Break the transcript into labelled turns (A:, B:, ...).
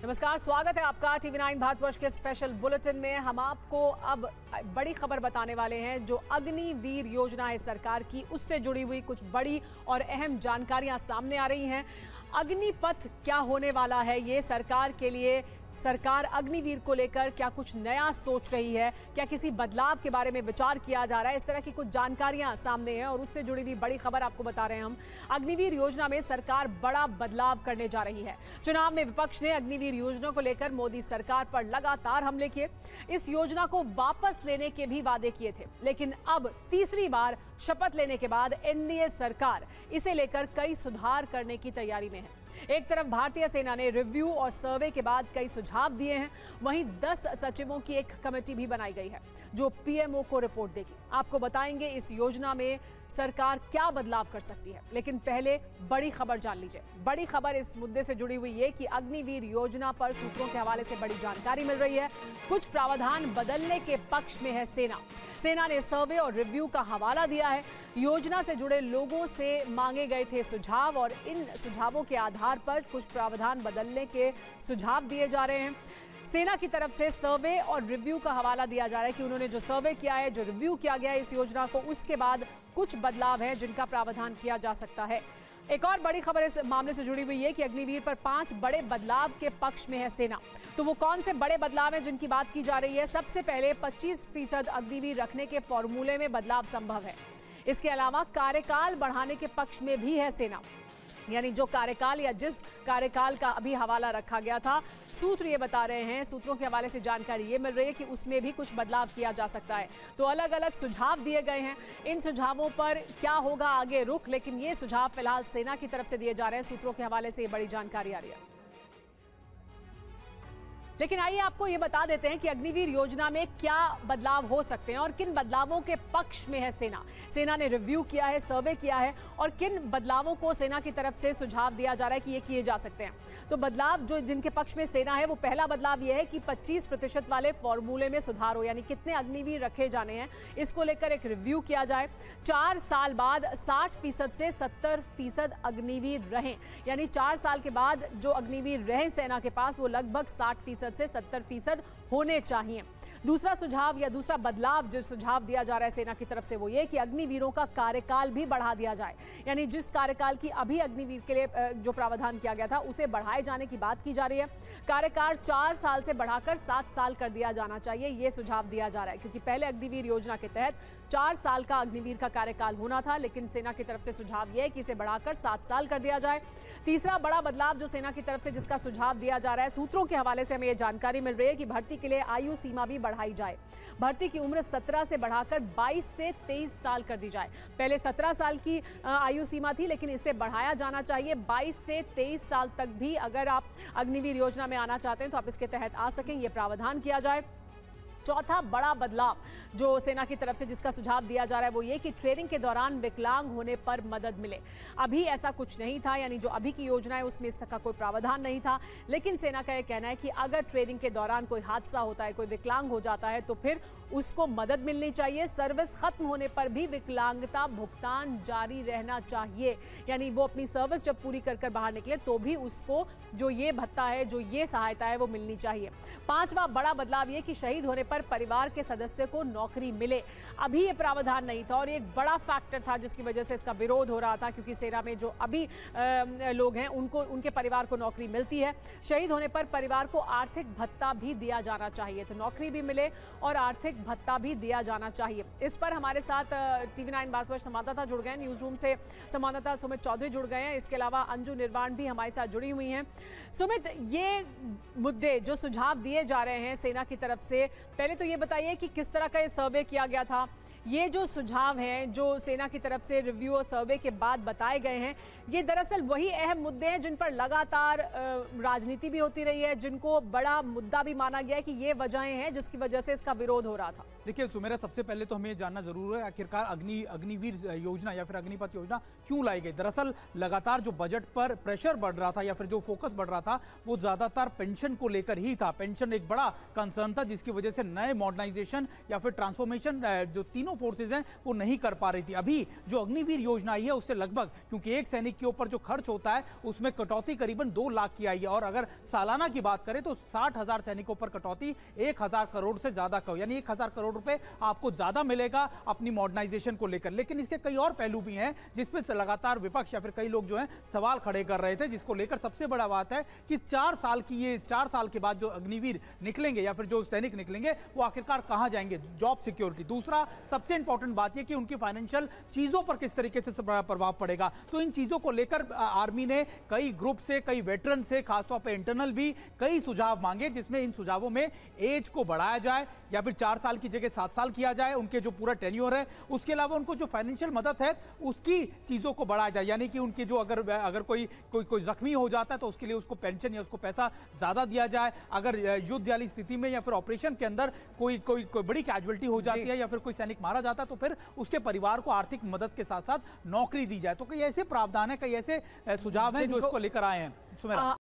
A: नमस्कार, स्वागत है आपका TV9 भारतवर्ष के स्पेशल बुलेटिन में। हम आपको अब बड़ी खबर बताने वाले हैं। जो अग्निवीर योजना है सरकार की, उससे जुड़ी हुई कुछ बड़ी और अहम जानकारियां सामने आ रही हैं। अग्निपथ क्या होने वाला है ये सरकार के लिए? सरकार अग्निवीर को लेकर क्या कुछ नया सोच रही है? क्या किसी बदलाव के बारे में विचार किया जा रहा है? इस तरह की कुछ जानकारियां सामने हैं और उससे जुड़ी हुई बड़ी खबर आपको बता रहे हैं हम। अग्निवीर योजना में सरकार बड़ा बदलाव करने जा रही है। चुनाव में विपक्ष ने अग्निवीर योजना को लेकर मोदी सरकार पर लगातार हमले किए। इस योजना को वापस लेने के भी वादे किए थे, लेकिन अब तीसरी बार शपथ लेने के बाद एनडीए सरकार इसे लेकर कई सुधार करने की तैयारी में है। एक तरफ भारतीय सेना ने रिव्यू और सर्वे के बाद कई सुझाव दिए हैं, वहीं 10 सचिवों की एक कमेटी भी बनाई गई है जो पीएमओ को रिपोर्ट देगी। आपको बताएंगे इस योजना में सरकार क्या बदलाव कर सकती है, लेकिन पहले बड़ी खबर जान लीजिए। बड़ी खबर इस मुद्दे से जुड़ी हुई है कि अग्निवीर योजना पर सूत्रों के हवाले से बड़ी जानकारी मिल रही है। कुछ प्रावधान बदलने के पक्ष में है सेना ने सर्वे और रिव्यू का हवाला दिया है। योजना से जुड़े लोगों से मांगे गए थे सुझाव और इन सुझावों के आधार पर कुछ प्रावधान बदलने के सुझाव दिए जा रहे हैं। सेना की तरफ से सर्वे और रिव्यू का हवाला दिया जा रहा है कि उन्होंने जो सर्वे किया है, जो रिव्यू किया गया है इस योजना को, उसके बाद कुछ बदलाव है जिनका प्रावधान किया जा सकता है। एक और बड़ी खबर इस मामले से जुड़ी हुई है कि अग्निवीर पर 5 बड़े बदलाव के पक्ष में है सेना। तो वो कौन से बड़े बदलाव हैं जिनकी बात की जा रही है? सबसे पहले 25% अग्निवीर रखने के फॉर्मूले में बदलाव संभव है। इसके अलावा कार्यकाल बढ़ाने के पक्ष में भी है सेना, यानी जो कार्यकाल या जिस कार्यकाल का अभी हवाला रखा गया था, सूत्र ये बता रहे हैं, सूत्रों के हवाले से जानकारी ये मिल रही है कि उसमें भी कुछ बदलाव किया जा सकता है। तो अलग अलग सुझाव दिए गए हैं। इन सुझावों पर क्या होगा आगे रुख, लेकिन ये सुझाव फिलहाल सेना की तरफ से दिए जा रहे हैं। सूत्रों के हवाले से ये बड़ी जानकारी आ रही है। लेकिन आइए आपको ये बता देते हैं कि अग्निवीर योजना में क्या बदलाव हो सकते हैं और किन बदलावों के पक्ष में है सेना ने रिव्यू किया है, सर्वे किया है, और किन बदलावों को सेना की तरफ से सुझाव दिया जा रहा है कि ये किए जा सकते हैं। तो बदलाव जो जिनके पक्ष में सेना है, वो पहला बदलाव ये है कि 25% वाले फॉर्मूले में सुधार हो, यानी कितने अग्निवीर रखे जाने हैं, इसको लेकर एक रिव्यू किया जाए। 4 साल बाद 60% से 70% अग्निवीर रहें, यानी 4 साल के बाद जो अग्निवीर रहें सेना के पास, वो लगभग 60% से 70% होने चाहिए। दूसरा सुझाव या दूसरा बदलाव जो सुझाव दिया जा रहा है सेना की तरफ से, वो ये कि अग्निवीरों का कार्यकाल भी बढ़ा दिया जाए, यानी जिस कार्यकाल की अभी अग्निवीर के लिए जो प्रावधान किया गया था उसे बढ़ाए जाने की बात की जा रही है। कार्यकाल 4 साल से बढ़ाकर 7 साल कर दिया जाना चाहिए, ये सुझाव दिया जा रहा है, क्योंकि पहले अग्निवीर योजना के तहत 4 साल का अग्निवीर का कार्यकाल होना था, लेकिन सेना की तरफ से सुझाव यह है कि इसे बढ़ाकर 7 साल कर दिया जाए। तीसरा बड़ा बदलाव जो सेना की तरफ से जिसका सुझाव दिया जा रहा है, सूत्रों के हवाले से हमें यह जानकारी मिल रही है कि भर्ती के लिए आयु सीमा भी बढ़ाई जाए। भर्ती की उम्र 17 से बढ़ाकर 22 से 23 साल कर दी जाए। पहले 17 साल की आयु सीमा थी, लेकिन इसे बढ़ाया जाना चाहिए 22 से 23 साल तक भी। अगर आप अग्निवीर योजना में आना चाहते हैं तो आप इसके तहत आ सकें, यह प्रावधान किया जाए। चौथा बड़ा बदलाव जो सेना की तरफ से जिसका सुझाव दिया जा रहा है, वो ये कि ट्रेनिंग के दौरान विकलांग होने पर मदद मिले। अभी ऐसा कुछ नहीं था, यानी जो अभी की योजना है उसमें इस तरह का कोई प्रावधान नहीं था, लेकिन सेना का यह कहना है कि अगर ट्रेनिंग के दौरान कोई हादसा होता है, कोई विकलांग हो जाता है, तो फिर उसको मदद मिलनी चाहिए। सर्विस खत्म होने पर भी विकलांगता भुगतान जारी रहना चाहिए, यानी वो अपनी सर्विस जब पूरी कर बाहर निकले तो भी उसको जो ये भत्ता है, जो ये सहायता है, वो मिलनी चाहिए। 5वां बड़ा बदलाव ये कि शहीद होने पर परिवार के सदस्य को नौकरी मिले। अभी ये प्रावधान नहीं था और ये एक बड़ा फैक्टर था जिसकी वजह से इसका विरोध हो रहा था, क्योंकि सेना में जो अभी लोग हैं उनको उनके परिवार को नौकरी मिलती है। शहीद होने पर परिवार को आर्थिक भत्ता भी दिया जाना चाहिए, तो नौकरी भी मिले और आर्थिक भत्ता भी दिया जाना चाहिए। इस पर हमारे साथ TV9 भारतवर्ष संवाददाता जुड़ गए हैं, न्यूज रूम से संवाददाता सुमित चौधरी जुड़ गए हैं। इसके अलावा अंजू निर्वाण भी हमारे साथ जुड़ी हुई हैं। सुमित, ये मुद्दे जो सुझाव दिए जा रहे हैं सेना की तरफ से, पहले तो ये बताइए कि किस तरह का ये सर्वे किया गया था। ये जो सुझाव हैं जो सेना की तरफ से रिव्यू और सर्वे के बाद बताए गए हैं, ये दरअसल वही अहम मुद्दे हैं जिन पर लगातार राजनीति भी होती रही है, जिनको बड़ा मुद्दा भी माना गया है कि ये वजहें हैं जिसकी वजह से इसका विरोध हो रहा था।
B: देखिए सुमेरा, सबसे पहले तो हमें जानना जरूर है आखिरकार अग्निवीर योजना या फिर अग्निपथ योजना क्यों लाई गई। दरअसल लगातार जो बजट पर प्रेशर बढ़ रहा था या फिर जो फोकस बढ़ रहा था वो ज्यादातर पेंशन को लेकर ही था। पेंशन एक बड़ा कंसर्न था जिसकी वजह से नए मॉडर्नाइजेशन या फिर ट्रांसफॉर्मेशन जो तीनों तीनों फोर्सेज हैं वो नहीं कर पा रही थी। अभी जो अग्निवीर योजना आई है उससे लगभग, क्योंकि एक सैनिक के ऊपर जो खर्च होता है उसमें कटौती करीबन 2 लाख की आई है, और अगर सालाना की बात करें तो 60,000 सैनिकों पर कटौती 1,000 करोड़ से ज्यादा का, यानी 1,000 करोड़ रुपए आपको ज्यादा मिलेगा अपनी मॉडर्नाइजेशन को लेकर। लेकिन इसके कई और पहलू भी हैं जिसपे लगातार विपक्ष या फिर कई लोग जो हैं सवाल खड़े कर रहे थे, जिसको लेकर सबसे बड़ा बात है कि 4 साल के बाद जो अग्निवीर निकलेंगे या फिर जो सैनिक निकलेंगे वो आखिरकार कहां जाएंगे, जॉब सिक्योरिटी। दूसरा सबसे इंपॉर्टेंट बात यह कि उनकी फाइनेंशियल चीजों पर किस तरीके से प्रभाव पड़ेगा। तो इन चीजों को लेकर आर्मी ने कई ग्रुप से, कई वेटरन से, खासतौर पर इंटरनल भी कई सुझाव मांगे, जिसमें इन सुझावों में एज को बढ़ाया जाए या फिर 4 साल की जगह 7 साल किया जाए, उनके जो पूरा टेन्योर है। उसके अलावा उनको जो फाइनेंशियल मदद है उसकी चीजों को बढ़ाया जाए, यानी कि उनकी जो अगर कोई जख्मी हो जाता है तो उसके लिए उसको पेंशन या उसको पैसा ज्यादा दिया जाए। अगर युद्ध वाली स्थिति में या फिर ऑपरेशन के अंदर कोई बड़ी कैजुअलिटी हो जाती है या फिर कोई सैनिक मारा जाता है तो फिर उसके परिवार को आर्थिक मदद के साथ साथ नौकरी दी जाए। तो कई ऐसे प्रावधान है, कई ऐसे सुझाव हैं जो इसको लेकर आए हैं। सुमेरा।